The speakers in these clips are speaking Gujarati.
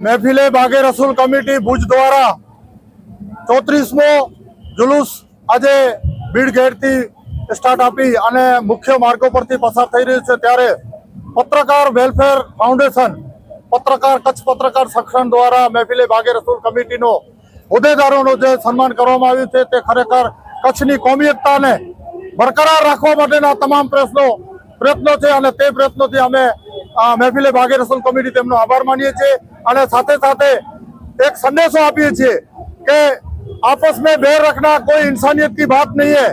મહેફિલે બાગે રસૂલ કમિટી ભુજ દ્વારા 34મો જુલુસ આજે ભીડ ગેટથી સ્ટાર્ટ આપી અને મુખ્ય માર્ગો પરથી પસાર થઈ રહ્યું છે ત્યારે પત્રકાર વેલફેર ફાઉન્ડેશન કચ્છ પત્રકાર સંગઠન દ્વારા મહેફિલે બાગે રસૂલ કમિટીનો હોદ્દેદારોનું જે સન્માન કરવામાં આવ્યું છે તે ખરેખર કચ્છની કોમી એકતાને બરકરાર રાખવા માટેના તમામ પ્રયત્નો છે અને તે પ્રયત્નોથી અમે મહેફિલે બાગે રસૂલ કમિટી તેમનો આભાર માનીએ છીએ અને સાથે સાથે एक संदेशो આપીએ છીએ कि आपस में बैर रखना कोई इंसानियत की बात नहीं है।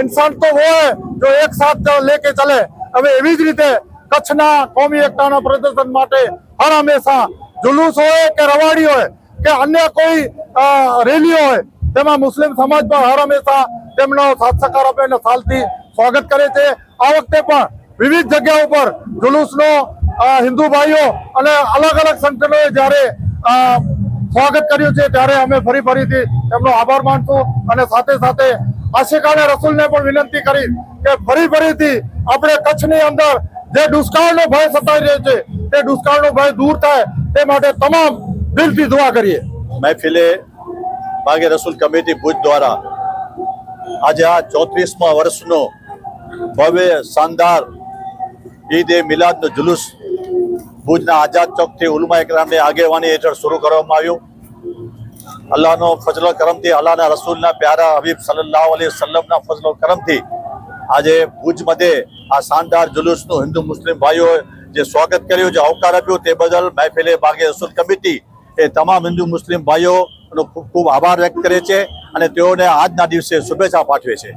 इंसान तो वो है जो एक साथ लेके चले। હવે એવી જ રીતે કચ્છના કોમી એકતાના પ્રદર્શન માટે હર હંમેશા જુલુસ હોય કે રવાડી હોય કે અન્ય કોઈ રેલી હોય તેમાં મુસ્લિમ સમાજ પણ હર હંમેશા તેમનો સાથ સહકાર આપે અને સાલથી સ્વાગત કરે છે। આ વખતે પણ વિવિધ જગ્યાઓ પર જુલુસનો હિન્દુ ભાઈઓ અને અલગ અલગ સંગઠનોએ જ્યારે સ્વાગત કર્યું છે ત્યારે અમે ફરીથી તેમનો આભાર માનશું અને સાથે સાથે આશિકાને રસૂલને પણ વિનંતી કરી કે ફરીથી આપણે કચ્છની અંદર જે દુષ્કાળનો ભય સતાવી રહ્યો છે તે દુષ્કાળનો ભય દૂર થાય તે માટે તમામ દિલથી દુઆ કરીએ। મહેફિલે બાગે રસૂલ કમિટી ભુજ દ્વારા આજે આ 34મા વર્ષનો ભવ્ય શાનદાર ઈદ એ મિલાદનો જુલુસ ભુજના આઝાદ ચોકથી ઉલમા ઇકરામની આગેવાની હેઠળ શરૂ કરવામાં આવ્યું। અલ્લાહનો ફજલો કરમથી અલ્લાહના રસૂલના પ્યારા હબીબ સલ્લલ્લાહુ અલૈહિ વસલ્લમના ફજલો કરમથી આજે ભુજ મધ્યે આ શાનદાર જુલુસનું હિન્દુ મુસ્લિમ ભાઈઓએ જે સ્વાગત કર્યું, જે આવકાર આપ્યો તે બદલ મહેફિલે બાગે રસૂલ કમિટી એ તમામ હિન્દુ મુસ્લિમ ભાઈઓનો ખૂબ ખૂબ આભાર વ્યક્ત કરે છે અને તેઓને આજના દિવસે શુભેચ્છા પાઠવે છે।